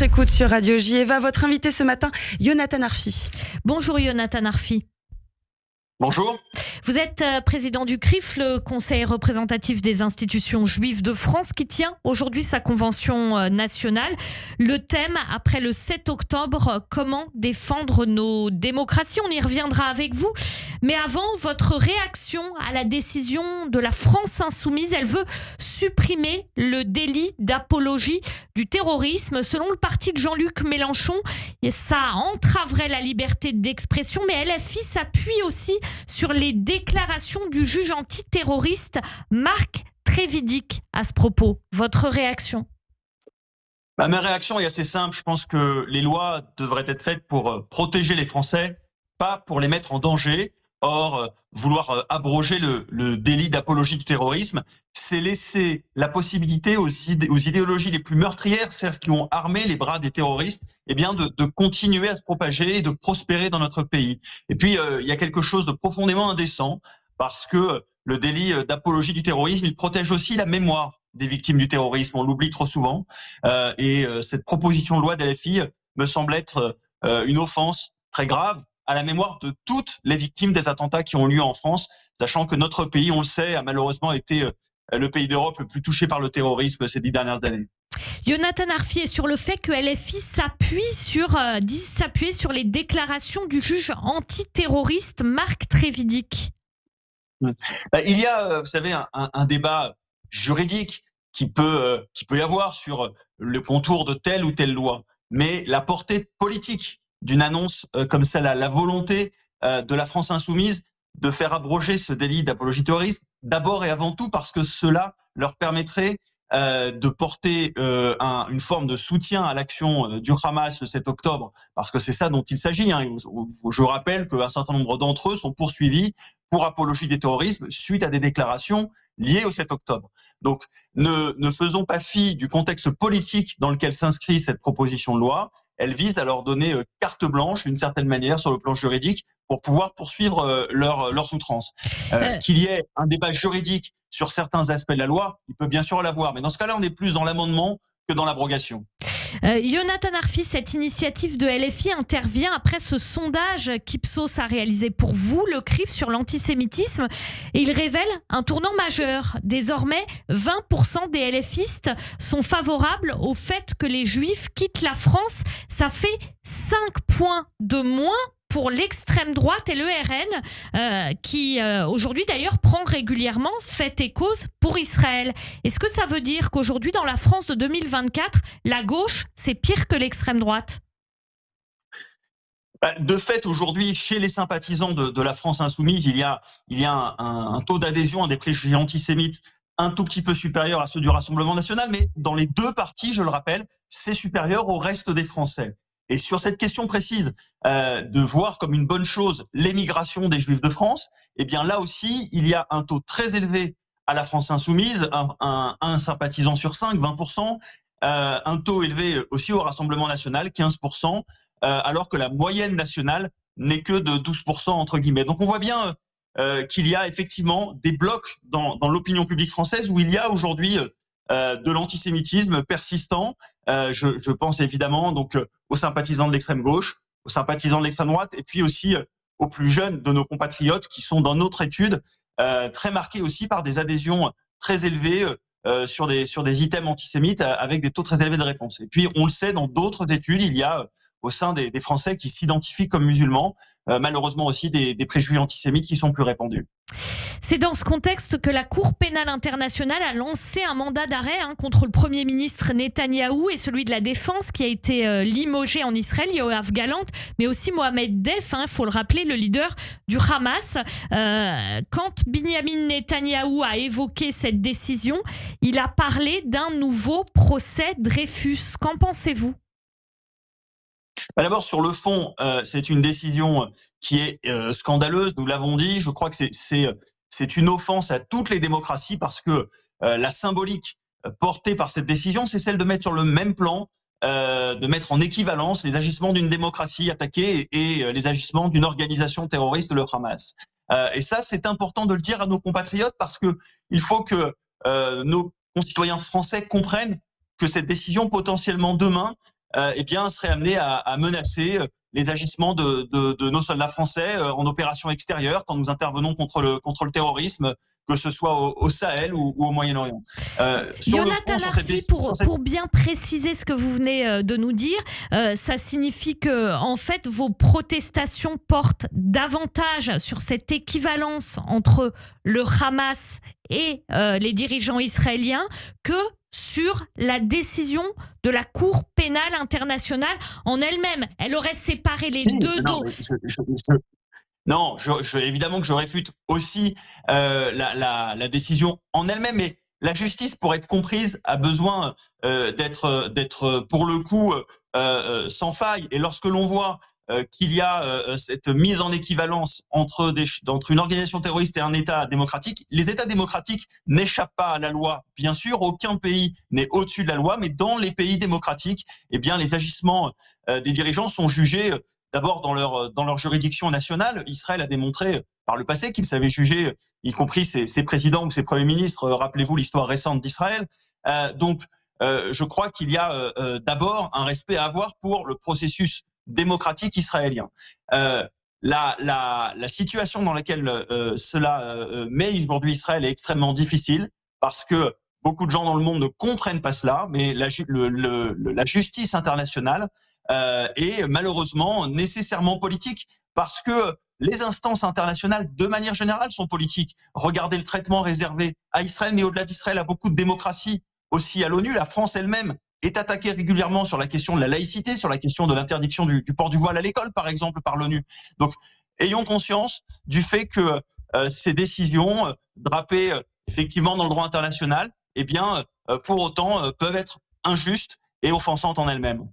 Écoute sur Radio J. Eva, votre invité ce matin, Yonatan Arfi. Bonjour Yonatan Arfi. Bonjour. Vous êtes président du CRIF, le Conseil représentatif des institutions juives de France, qui tient aujourd'hui sa convention nationale. Le thème, après le 7 octobre, comment défendre nos démocraties. On y reviendra avec vous. Mais avant, votre réaction à la décision de la France insoumise, elle veut supprimer le délit d'apologie du terrorisme. Selon le parti de Jean-Luc Mélenchon, ça entraverait la liberté d'expression, mais LFI s'appuie aussi sur les déclarations du juge antiterroriste Marc Trévidic à ce propos. Votre réaction ? Ma réaction est assez simple. Je pense que les lois devraient être faites pour protéger les Français, pas pour les mettre en danger. Or, vouloir abroger le délit d'apologie du terrorisme, c'est laisser la possibilité aux idéologies les plus meurtrières, celles qui ont armé les bras des terroristes, eh bien de continuer à se propager et de prospérer dans notre pays. Et puis, il y a quelque chose de profondément indécent, parce que le délit d'apologie du terrorisme, il protège aussi la mémoire des victimes du terrorisme. On l'oublie trop souvent. Et cette proposition de loi d'LFI me semble être une offense très grave à la mémoire de toutes les victimes des attentats qui ont lieu en France, sachant que notre pays, on le sait, a malheureusement été le pays d'Europe le plus touché par le terrorisme ces 10 dernières années. Yonatan Arfi est sur le fait que LFI dit s'appuyer sur les déclarations du juge antiterroriste Marc Trévidic. Il y a, vous savez, un débat juridique qui peut y avoir sur le contour de telle ou telle loi, mais la portée politique d'une annonce comme celle-là, la volonté de la France insoumise de faire abroger ce délit d'apologie terroriste, d'abord et avant tout parce que cela leur permettrait de porter une forme de soutien à l'action du Hamas le 7 octobre, parce que c'est ça dont il s'agit. Je rappelle qu'un certain nombre d'entre eux sont poursuivis pour apologie des terrorismes suite à des déclarations liées au 7 octobre. Donc, ne faisons pas fi du contexte politique dans lequel s'inscrit cette proposition de loi. Elle vise à leur donner carte blanche, d'une certaine manière, sur le plan juridique, pour pouvoir poursuivre leurs outrances. Qu'il y ait un débat juridique sur certains aspects de la loi, il peut bien sûr l'avoir. Mais dans ce cas-là, on est plus dans l'amendement que dans l'abrogation. Yonatan Arfi, cette initiative de LFI intervient après ce sondage qu'Ipsos a réalisé pour vous, le CRIF, sur l'antisémitisme. Et il révèle un tournant majeur. Désormais, 20% des LFistes sont favorables au fait que les Juifs quittent la France. Ça fait 5 points de moins pour l'extrême droite et le RN, qui aujourd'hui d'ailleurs prend régulièrement fait et cause pour Israël. Est-ce que ça veut dire qu'aujourd'hui, dans la France de 2024, la gauche, c'est pire que l'extrême droite ? De fait, aujourd'hui, chez les sympathisants de la France insoumise, il y a un taux d'adhésion à des préjugés antisémites un tout petit peu supérieur à ceux du Rassemblement national, mais dans les deux partis, je le rappelle, c'est supérieur au reste des Français. Et sur cette question précise de voir comme une bonne chose l'émigration des Juifs de France, eh bien là aussi, il y a un taux très élevé à la France insoumise, un sympathisant sur 5, 20%, un taux élevé aussi au Rassemblement national, 15%, alors que la moyenne nationale n'est que de 12% entre guillemets. Donc on voit bien qu'il y a effectivement des blocs dans l'opinion publique française où il y a aujourd'hui de l'antisémitisme persistant. Je pense évidemment donc aux sympathisants de l'extrême gauche, aux sympathisants de l'extrême droite, et puis aussi aux plus jeunes de nos compatriotes qui sont dans notre étude très marqués aussi par des adhésions très élevées sur des items antisémites avec des taux très élevés de réponse. Et puis on le sait, dans d'autres études, il y a au sein des Français qui s'identifient comme musulmans, malheureusement aussi des préjugés antisémites qui sont plus répandus. C'est dans ce contexte que la Cour pénale internationale a lancé un mandat d'arrêt contre le Premier ministre Netanyahou et celui de la Défense qui a été limogé en Israël, Yoav Gallant, mais aussi Mohamed Def, il faut le rappeler, le leader du Hamas. Quand Binyamin Netanyahou a évoqué cette décision, il a parlé d'un nouveau procès Dreyfus. Qu'en pensez-vous ? D'abord, sur le fond, c'est une décision qui est scandaleuse, nous l'avons dit. Je crois que c'est une offense à toutes les démocraties parce que la symbolique portée par cette décision, c'est celle de mettre sur le même plan, de mettre en équivalence les agissements d'une démocratie attaquée et les agissements d'une organisation terroriste, le Hamas. Et ça, c'est important de le dire à nos compatriotes parce que il faut que nos concitoyens français comprennent que cette décision, potentiellement demain, eh bien, serait amené à menacer les agissements de nos soldats français en opération extérieure quand nous intervenons contre le terrorisme, que ce soit au Sahel ou au Moyen-Orient. Jonathan Arfi, pour bien préciser ce que vous venez de nous dire, ça signifie que en fait vos protestations portent davantage sur cette équivalence entre le Hamas et les dirigeants israéliens que sur la décision de la Cour pénale internationale en elle-même. Elle aurait séparé les deux dos. Non, évidemment que je réfute aussi la décision en elle-même, mais la justice, pour être comprise, a besoin d'être pour le coup sans faille. Et lorsque l'on voit qu'il y a cette mise en équivalence entre une organisation terroriste et un État démocratique, les États démocratiques n'échappent pas à la loi. Bien sûr, aucun pays n'est au-dessus de la loi, mais dans les pays démocratiques, eh bien, les agissements des dirigeants sont jugés d'abord dans leur juridiction nationale. Israël a démontré par le passé qu'il savait juger, y compris ses présidents ou ses premiers ministres. Rappelez-vous l'histoire récente d'Israël. Donc, je crois qu'il y a d'abord un respect à avoir pour le processus démocratique israélien. La situation dans laquelle cela met aujourd'hui Israël est extrêmement difficile parce que beaucoup de gens dans le monde ne comprennent pas cela, mais la justice internationale est malheureusement nécessairement politique parce que les instances internationales, de manière générale, sont politiques. Regardez le traitement réservé à Israël, mais au-delà d'Israël, à beaucoup de démocraties, aussi à l'ONU. La France elle-même est attaquée régulièrement sur la question de la laïcité, sur la question de l'interdiction du port du voile à l'école, par exemple, par l'ONU. Donc, ayons conscience du fait que ces décisions, drapées effectivement dans le droit international, eh bien, pour autant, peuvent être injustes et offensantes en elles-mêmes.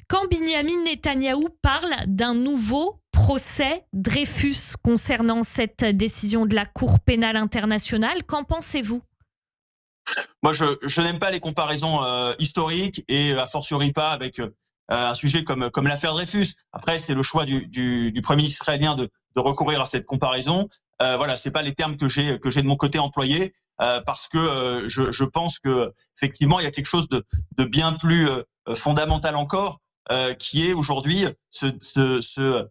Quand Binyamin Netanyahou parle d'un nouveau procès Dreyfus concernant cette décision de la Cour pénale internationale, qu'en pensez-vous ? Moi, je n'aime pas les comparaisons historiques et a fortiori pas avec un sujet comme l'affaire Dreyfus. Après, c'est le choix du Premier ministre israélien de recourir à cette comparaison. Voilà, c'est pas les termes que j'ai de mon côté employés parce que je pense que effectivement il y a quelque chose de bien plus fondamental encore qui est aujourd'hui ce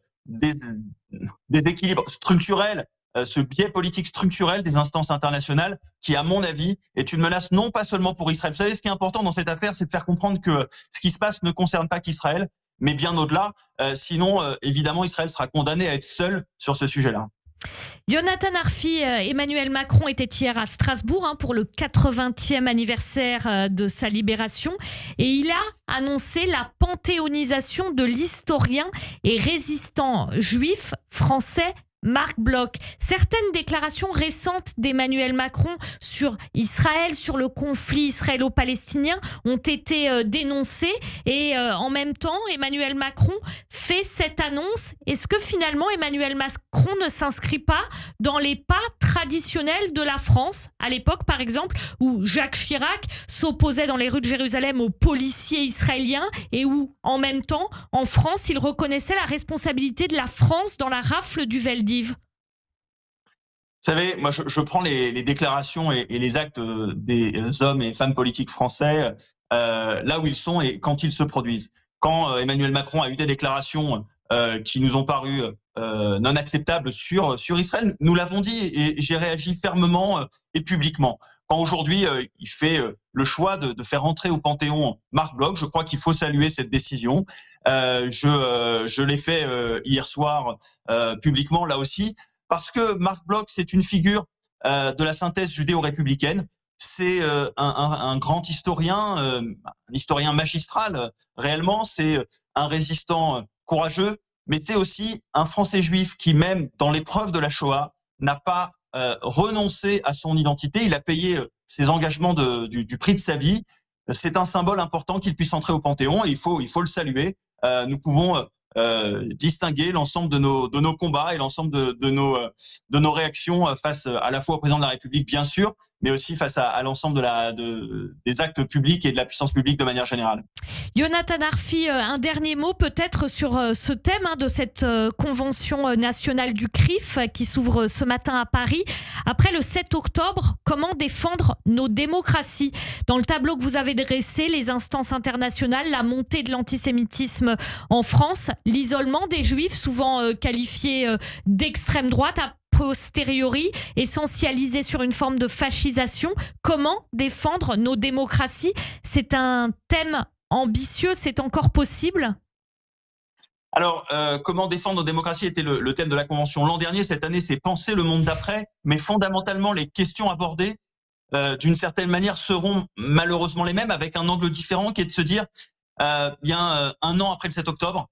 déséquilibre structurel, ce biais politique structurel des instances internationales qui, à mon avis, est une menace non pas seulement pour Israël. Vous savez, ce qui est important dans cette affaire, c'est de faire comprendre que ce qui se passe ne concerne pas qu'Israël, mais bien au-delà. Sinon, évidemment, Israël sera condamné à être seul sur ce sujet-là. Jonathan Arfi, Emmanuel Macron était hier à Strasbourg pour le 80e anniversaire de sa libération et il a annoncé la panthéonisation de l'historien et résistant juif français Marc Bloch. Certaines déclarations récentes d'Emmanuel Macron sur Israël, sur le conflit israélo-palestinien ont été dénoncées et en même temps, Emmanuel Macron fait cette annonce. Est-ce que finalement Emmanuel Macron ne s'inscrit pas dans les pas traditionnels de la France, à l'époque par exemple où Jacques Chirac s'opposait dans les rues de Jérusalem aux policiers israéliens et où en même temps, en France, il reconnaissait la responsabilité de la France dans la rafle du Veldiv? Vous savez, moi je prends les déclarations et les actes des hommes et femmes politiques français là où ils sont et quand ils se produisent. Quand Emmanuel Macron a eu des déclarations qui nous ont paru non acceptables sur Israël, nous l'avons dit et j'ai réagi fermement et publiquement. Quand aujourd'hui il fait le choix de faire entrer au Panthéon Marc Bloch, je crois qu'il faut saluer cette décision. Je l'ai fait hier soir publiquement là aussi, parce que Marc Bloch, c'est une figure de la synthèse judéo-républicaine. C'est un grand historien, un historien magistral. Réellement, c'est un résistant courageux, mais c'est aussi un Français juif qui, même dans l'épreuve de la Shoah, n'a pas renoncé à son identité. Il a payé ses engagements du prix de sa vie. C'est un symbole important qu'il puisse entrer au Panthéon et il faut le saluer. Nous pouvons distinguer l'ensemble de nos combats et l'ensemble de nos réactions face à la fois au président de la République, bien sûr, mais aussi face à l'ensemble des actes publics et de la puissance publique de manière générale. Jonathan Arfi, un dernier mot peut-être sur ce thème de cette convention nationale du CRIF qui s'ouvre ce matin à Paris. Après le 7 octobre, comment défendre nos démocraties? Dans le tableau que vous avez dressé, les instances internationales, la montée de l'antisémitisme en France, l'isolement des Juifs, souvent qualifiés d'extrême droite, a posteriori, essentialisé sur une forme de fascisation. Comment défendre nos démocraties? C'est un thème ambitieux, c'est encore possible? Alors, comment défendre nos démocraties était le thème de la Convention l'an dernier. Cette année, c'est penser le monde d'après, mais fondamentalement, les questions abordées, d'une certaine manière, seront malheureusement les mêmes, avec un angle différent qui est de se dire, un an après le 7 octobre,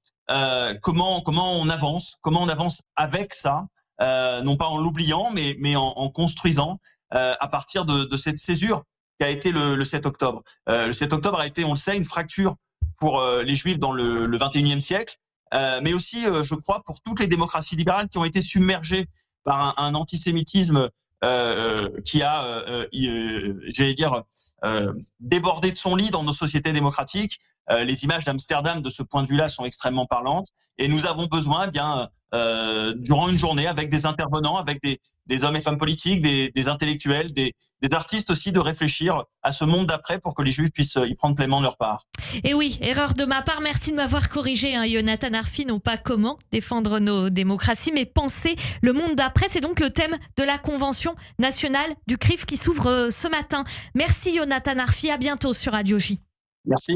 comment on avance avec ça, non pas en l'oubliant, mais en construisant à partir de cette césure qui a été le 7 octobre. Le 7 octobre a été, on le sait, une fracture pour les Juifs dans le 21e siècle, mais aussi, je crois, pour toutes les démocraties libérales qui ont été submergées par un antisémitisme qui a, j'allais dire, débordé de son lit dans nos sociétés démocratiques. Les images d'Amsterdam, de ce point de vue-là, sont extrêmement parlantes. Et nous avons besoin, durant une journée, avec des intervenants, avec des hommes et femmes politiques, des intellectuels, des artistes aussi, de réfléchir à ce monde d'après pour que les Juifs puissent y prendre pleinement leur part. Et oui, erreur de ma part, merci de m'avoir corrigé, Jonathan Arfi, non pas comment défendre nos démocraties, mais penser le monde d'après. C'est donc le thème de la Convention nationale du CRIF qui s'ouvre ce matin. Merci Jonathan Arfi, à bientôt sur Radio J. Merci.